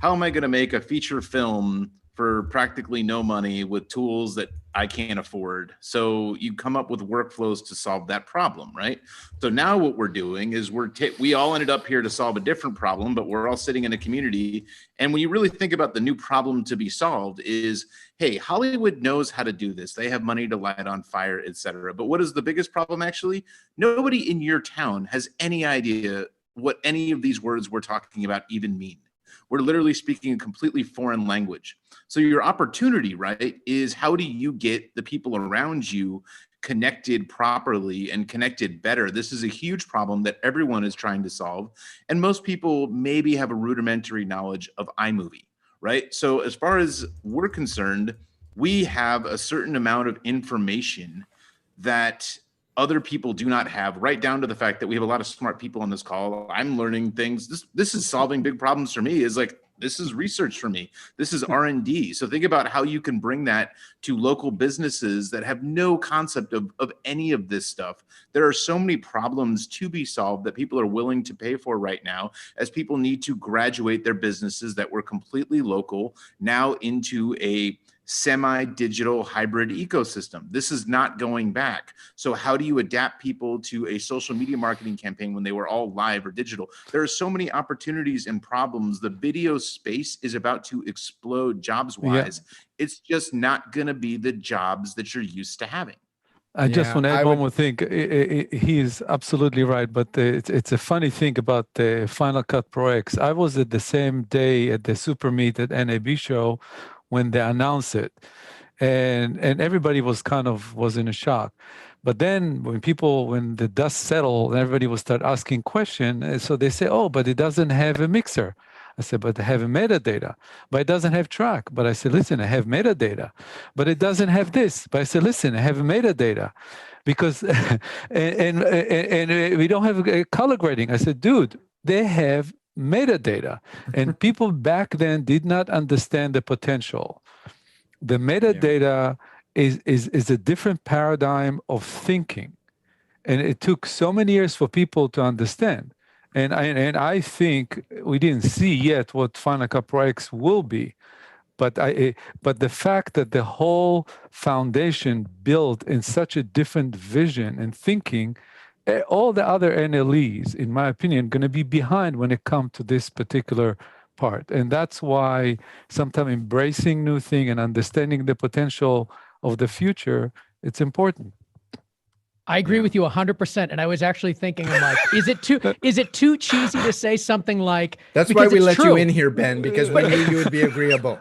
how am I going to make a feature film for practically no money with tools that I can't afford. So you come up with workflows to solve that problem, right? So now what we're doing is we all ended up here to solve a different problem, but we're all sitting in a community. And when you really think about the new problem to be solved is, hey, Hollywood knows how to do this. They have money to light on fire, etc. But what is the biggest problem actually? Nobody in your town has any idea what any of these words we're talking about even mean. We're literally speaking a completely foreign language. So your opportunity, right, is how do you get the people around you connected properly and connected better? This is a huge problem that everyone is trying to solve. And most people maybe have a rudimentary knowledge of iMovie, right? So as far as we're concerned, we have a certain amount of information that other people do not have, right down to the fact that we have a lot of smart people on this call. I'm learning things. This is solving big problems for me. Is like, this is research for me. This is R&D. So think about how you can bring that to local businesses that have no concept of any of this stuff. There are so many problems to be solved that people are willing to pay for right now, as people need to graduate their businesses that were completely local now into a semi-digital hybrid ecosystem. This is not going back. So how do you adapt people to a social media marketing campaign when they were all live or digital? There are so many opportunities and problems. The video space is about to explode jobs-wise. Yeah. It's just not going to be the jobs that you're used to having. I just want to add one more thing. He is absolutely right, but it's a funny thing about the FinalCutProX. I was at the same day at the Super Meet at NAB show when they announced it, and everybody was in a shock. But then when the dust settled and everybody will start asking questions, so they say, oh, but it doesn't have a mixer. I said, but I have a metadata, but it doesn't have track. But I said, listen, I have metadata, but it doesn't have this. But I said, listen, I have a metadata, because and we don't have color grading. I said, dude, they have metadata, and people back then did not understand the potential. The metadata is a different paradigm of thinking, and it took so many years for people to understand. And I think we didn't see yet what FinalCutProX will be, but the fact that the whole foundation built in such a different vision and thinking, all the other NLEs, in my opinion, going to be behind when it comes to this particular part. And that's why sometimes embracing new thing and understanding the potential of the future, it's important. I agree with you 100%. And I was actually thinking, I'm like, is it too cheesy to say something like, that's why we let you in here, Ben, because we knew you would be agreeable.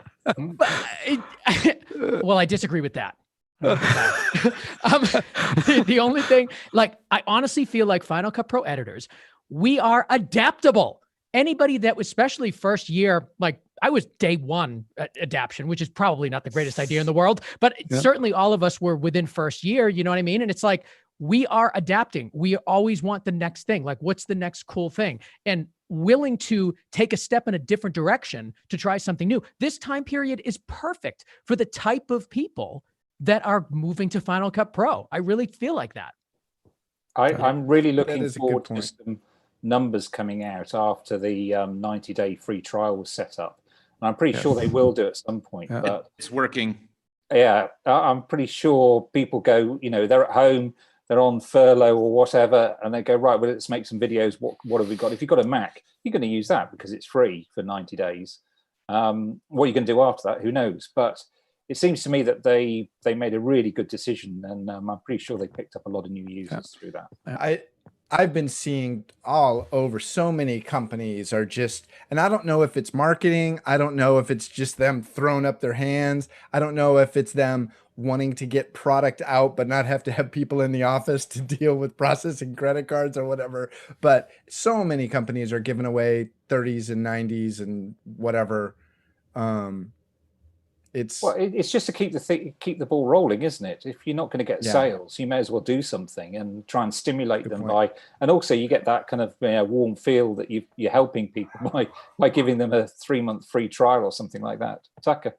Well, I disagree with that. The only thing, like, I honestly feel like Final Cut Pro editors, we are adaptable. Anybody that was, especially first year, like I was day one adaption, which is probably not the greatest idea in the world, but certainly all of us were within first year, you know what I mean? And it's like, we are adapting. We always want the next thing. Like, what's the next cool thing? And willing to take a step in a different direction to try something new. This time period is perfect for the type of people that are moving to Final Cut Pro. I really feel like that. I'm really looking forward to some numbers coming out after the 90-day free trial was set up. And I'm pretty sure they will do at some point. But it's working. Yeah, I'm pretty sure people go, they're at home, they're on furlough or whatever, and they go, right, well, let's make some videos. What have we got? If you've got a Mac, you're going to use that because it's free for 90 days. What are you going to do after that? Who knows? But it seems to me that they made a really good decision, and I'm pretty sure they picked up a lot of new users through that. I've been seeing all over, so many companies are just, and I don't know if it's marketing. I don't know if it's just them throwing up their hands. I don't know if it's them wanting to get product out, but not have to have people in the office to deal with processing credit cards or whatever. But so many companies are giving away 30s and 90s and whatever. It's just to keep the ball rolling, isn't it? If you're not going to get sales, you may as well do something and try and stimulate them and also you get that kind of warm feel that you're helping people by giving them a 3-month free trial or something like that. Tucker.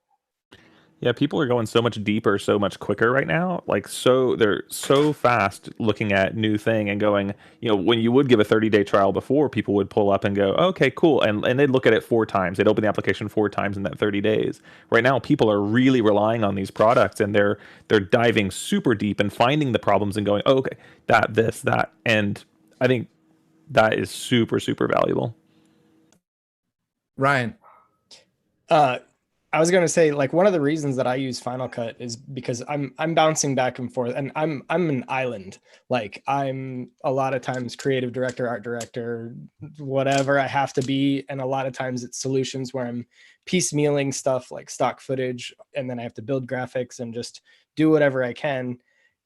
Yeah, people are going so much deeper, so much quicker right now. Like, so they're so fast looking at new thing and going, when you would give a 30-day trial before, people would pull up and go, okay, cool. And they'd look at it 4 times. They'd open the application 4 times in that 30 days. Right now, people are really relying on these products, and they're diving super deep and finding the problems and going, oh, okay, that, this, that. And I think that is super, super valuable. Ryan. I was going to say, like, one of the reasons that I use Final Cut is because I'm bouncing back and forth, and I'm an island. Like, I'm a lot of times creative director, art director, whatever I have to be. And a lot of times it's solutions where I'm piecemealing stuff like stock footage, and then I have to build graphics and just do whatever I can,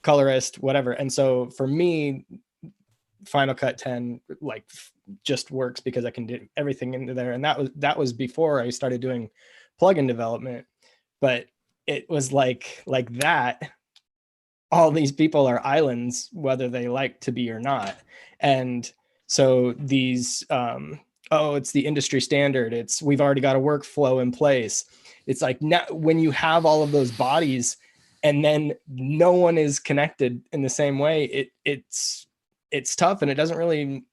colorist, whatever. And so for me, Final Cut 10 like just works because I can do everything into there. And that was before I started doing plugin development, but it was like that. All these people are islands, whether they like to be or not. And so these, it's the industry standard. We've already got a workflow in place. It's like now when you have all of those bodies and then no one is connected in the same way, it's tough. And it doesn't really,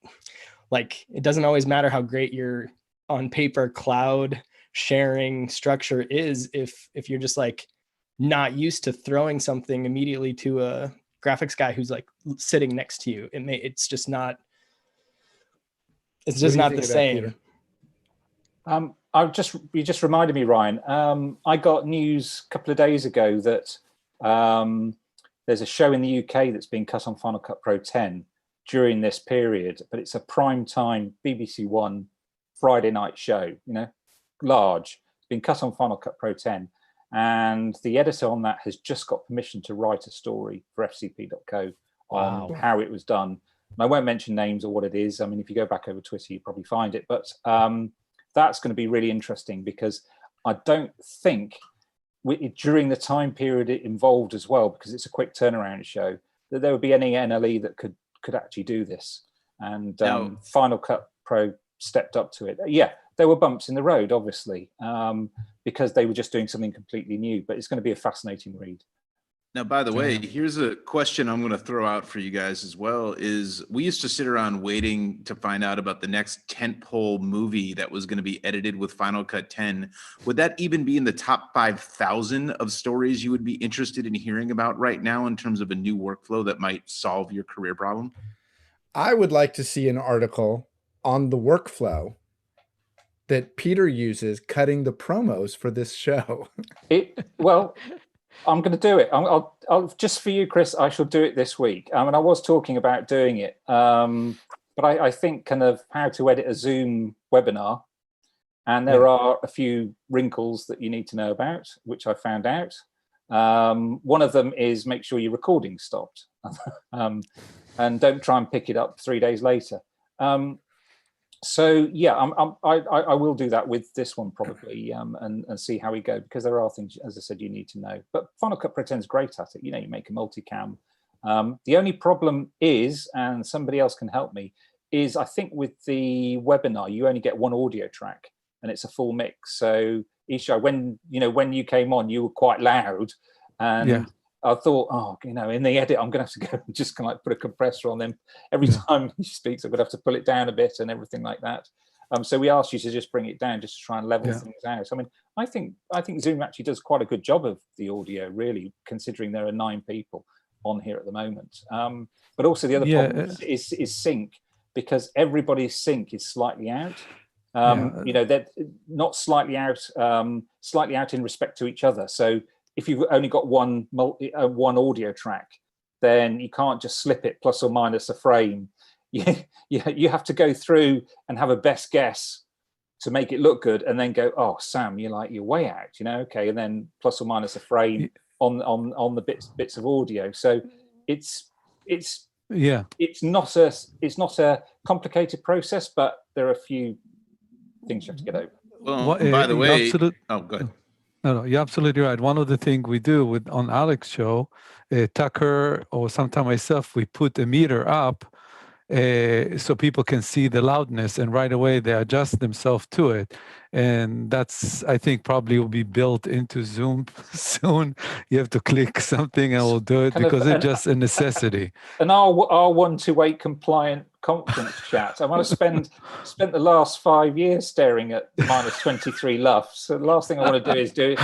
like, it doesn't always matter how great your on paper cloud sharing structure is if you're just like not used to throwing something immediately to a graphics guy who's like sitting next to you. It's just not the same. You just reminded me, Ryan. I got news a couple of days ago that there's a show in the UK that's being cut on Final Cut Pro 10 during this period, but it's a prime time BBC One Friday night show, large. It's been cut on Final Cut Pro 10, and the editor on that has just got permission to write a story for FCP.co on how it was done. And I won't mention names or what it is. I mean, if you go back over Twitter, you probably find it. But that's going to be really interesting because I don't think during the time period it involved as well, because it's a quick turnaround show, that there would be any NLE that could actually do this. And Final Cut Pro stepped up to it. Yeah, there were bumps in the road, obviously, because they were just doing something completely new, but it's going to be a fascinating read. Now, by the way, here's a question I'm going to throw out for you guys as well, is we used to sit around waiting to find out about the next tentpole movie that was going to be edited with Final Cut 10. Would that even be in the top 5,000 of stories you would be interested in hearing about right now in terms of a new workflow that might solve your career problem? I would like to see an article on the workflow that Peter uses cutting the promos for this show. I'm going to do it. I'll just for you, Chris, I shall do it this week. I was talking about doing it, but I think kind of how to edit a Zoom webinar. And there are a few wrinkles that you need to know about, which I found out. One of them is make sure your recording stopped and don't try and pick it up 3 days later. So yeah, I will do that with this one probably, and see how we go, because there are things, as I said, you need to know. But Final Cut Pro 10 is great at it. You make a multicam. The only problem is, and somebody else can help me, is I think with the webinar you only get one audio track, and it's a full mix. So Isha, when you came on, you were quite loud, and I thought, in the edit, I'm going to have to go and just kind of like put a compressor on them. Every time he speaks, I'm going to have to pull it down a bit and everything like that. So we asked you to just bring it down, just to try and level things out. I mean, I think Zoom actually does quite a good job of the audio, really, considering there are 9 people on here at the moment. But also the other problem is sync, because everybody's sync is slightly out. They're not slightly out in respect to each other. So if you've only got one audio track, then you can't just slip it plus or minus a frame. You have to go through and have a best guess to make it look good, and then go, oh, Sam, you're way out, okay, and then plus or minus a frame on the bits of audio. So it's not a complicated process, but there are a few things you have to get over. Well, by the way, go ahead. No, you're absolutely right. One of the things we do on Alex's show, Tucker or sometimes myself, we put a meter up, so people can see the loudness, and right away they adjust themselves to it. And that's, I think, probably will be built into Zoom soon. You have to click something and we'll do it Kind of because it's just a necessity. An R128 compliant conference chat. I want to spent the last 5 years staring at -23 LUFS. So the last thing I want to do is do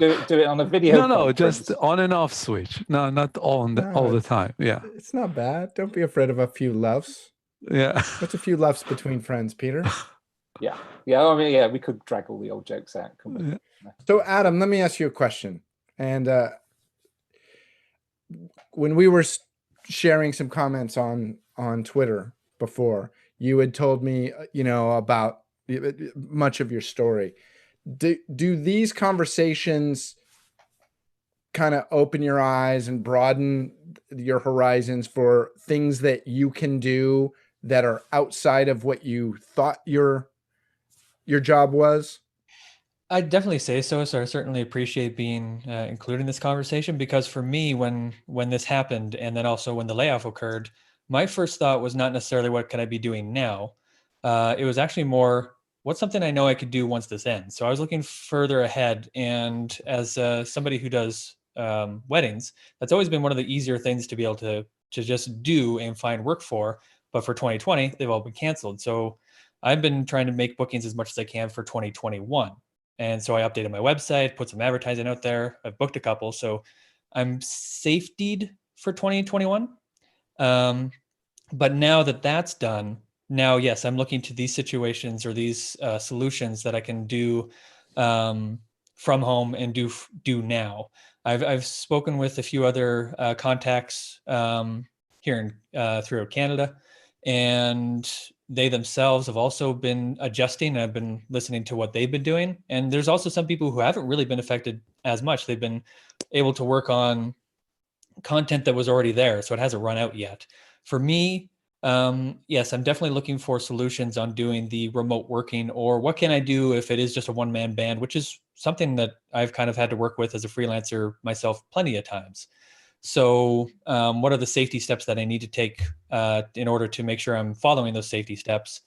it on a video. No, conference. just on and off switch. No, not all the time. Yeah. It's not bad. Don't be afraid of a few loves. Yeah. What's a few loves between friends, Peter? Yeah. I mean, yeah, we could drag all the old jokes out. Couldn't we? Yeah. So, Adam, let me ask you a question. And when we were sharing some comments on Twitter before, you had told me, about much of your story. Do these conversations kind of open your eyes and broaden your horizons for things that you can do that are outside of what you thought your job was? I'd definitely say so. So I certainly appreciate being included in this conversation, because for me, when this happened, and then also when the layoff occurred, my first thought was not necessarily what could I be doing now. It was actually more, what's something I know I could do once this ends. So I was looking further ahead, and as somebody who does weddings, that's always been one of the easier things to be able to just do and find work for. But for 2020, they've all been canceled. So I've been trying to make bookings as much as I can for 2021. And so I updated my website, put some advertising out there. I've booked a couple. So I'm safetied for 2021. But now that that's done, now, yes, I'm looking to these situations or these solutions that I can do from home and do now. I've spoken with a few other contacts here in throughout Canada, and they themselves have also been adjusting. I've been listening to what they've been doing. And there's also some people who haven't really been affected as much. They've been able to work on content that was already there, so it hasn't run out yet. For me, yes, I'm definitely looking for solutions on doing the remote working, or what can I do if it is just a one-man band, which is something that I've kind of had to work with as a freelancer myself plenty of times. So what are the safety steps that I need to take in order to make sure I'm following those safety steps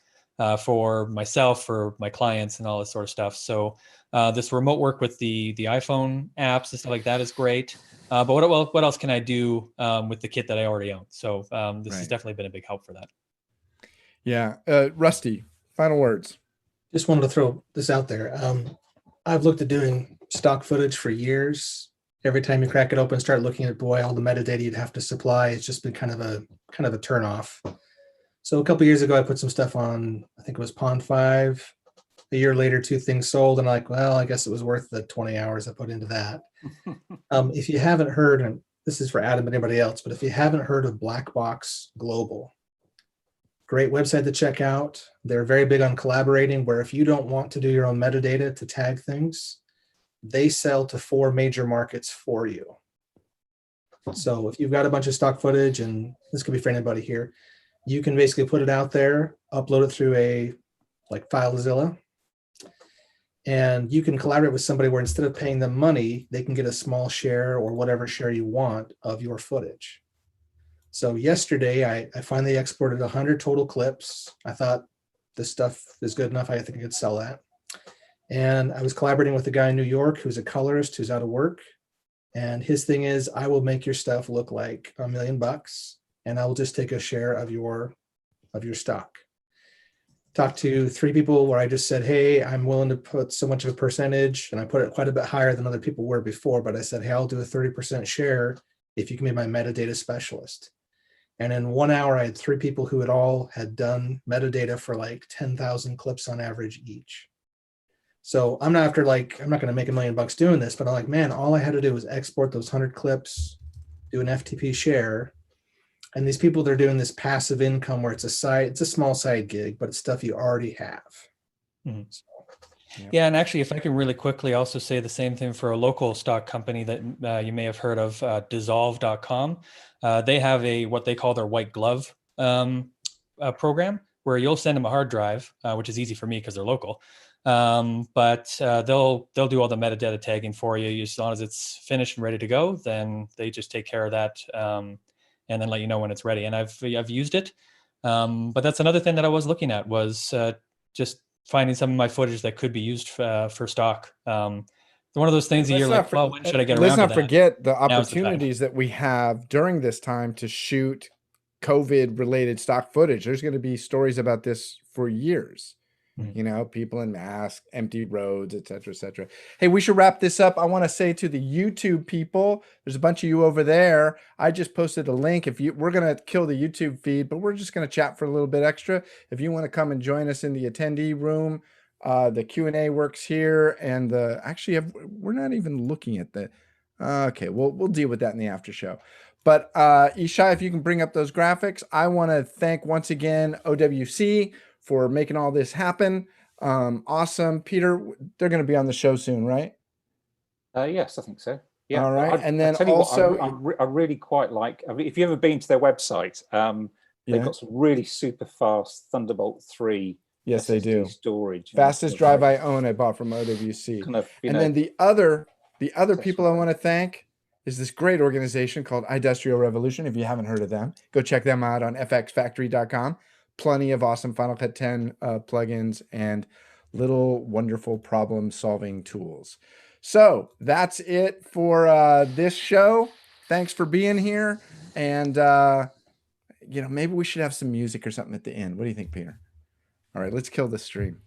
for myself, for my clients, and all this sort of stuff. So this remote work with the iPhone apps and stuff like that is great. But what else can I do with the kit that I already own? So this has definitely been a big help for that. Yeah. Rusty, final words. Just wanted to throw this out there. I've looked at doing stock footage for years. Every time you crack it open, start looking at, boy, all the metadata you'd have to supply. It's just been kind of a turnoff. So a couple of years ago, I put some stuff on, I think it was Pond 5. A year later, 2 things sold, and I'm like, well, I guess it was worth the 20 hours I put into that. If you haven't heard, and this is for Adam and anybody else, but if you haven't heard of Black Box Global, great website to check out. They're very big on collaborating, where if you don't want to do your own metadata to tag things, they sell to 4 major markets for you. So if you've got a bunch of stock footage, and this could be for anybody here, you can basically put it out there, upload it through a like FileZilla, and you can collaborate with somebody where instead of paying them money, they can get a small share or whatever share you want of your footage. So yesterday, I finally exported 100 total clips. I thought this stuff is good enough. I think I could sell that. And I was collaborating with a guy in New York who's a colorist who's out of work. And his thing is, I will make your stuff look like $1 million, and I will just take a share of your stock. Talked to 3 people where I just said, hey, I'm willing to put so much of a percentage, and I put it quite a bit higher than other people were before, but I said, hey, I'll do a 30% share if you can be my metadata specialist. And in 1 hour, I had 3 people who had done metadata for like 10,000 clips on average each. So I'm not going to make $1 million doing this, but I'm like, man, all I had to do was export those 100 clips, do an FTP share. And these people, they're doing this passive income where it's a small side gig, but it's stuff you already have. Mm-hmm. So, yeah, and actually, if I can really quickly also say the same thing for a local stock company that you may have heard of, Dissolve.com. They have what they call their white glove program, where you'll send them a hard drive, which is easy for me because they're local. But they'll do all the metadata tagging for you. As long as it's finished and ready to go, then they just take care of that. And then let you know when it's ready. And I've used it. But that's another thing that I was looking at was just finding some of my footage that could be used for stock. One of those things that you're like, well, when should I get around Let's to not that? forget the Now's the time. opportunities that we have during this time to shoot COVID related stock footage. There's going to be stories about this for years. You know, people in masks, empty roads, et cetera, et cetera. Hey, we should wrap this up. I want to say to the YouTube people, there's a bunch of you over there. I just posted a link. We're going to kill the YouTube feed, but we're just going to chat for a little bit extra. If you want to come and join us in the attendee room, the Q&A works here, and we're not even looking at the. Okay, we'll deal with that in the after show. But Ishai, if you can bring up those graphics, I want to thank once again OWC for making all this happen. Awesome. Peter, they're going to be on the show soon, right? Yes, I think so. Yeah. All right. And then I tell you also, what, I really quite like, I mean, if you've ever been to their website, they've got some really super fast Thunderbolt 3 yes, they do. storage. Fastest drive I own, I bought from OWC. Kind of, then the other people I want to thank is this great organization called Industrial Revolution. If you haven't heard of them, go check them out on fxfactory.com. Plenty of awesome Final Cut 10 plugins and little wonderful problem solving tools. So that's it for this show. Thanks for being here. And, maybe we should have some music or something at the end. What do you think, Peter? All right, let's kill the stream.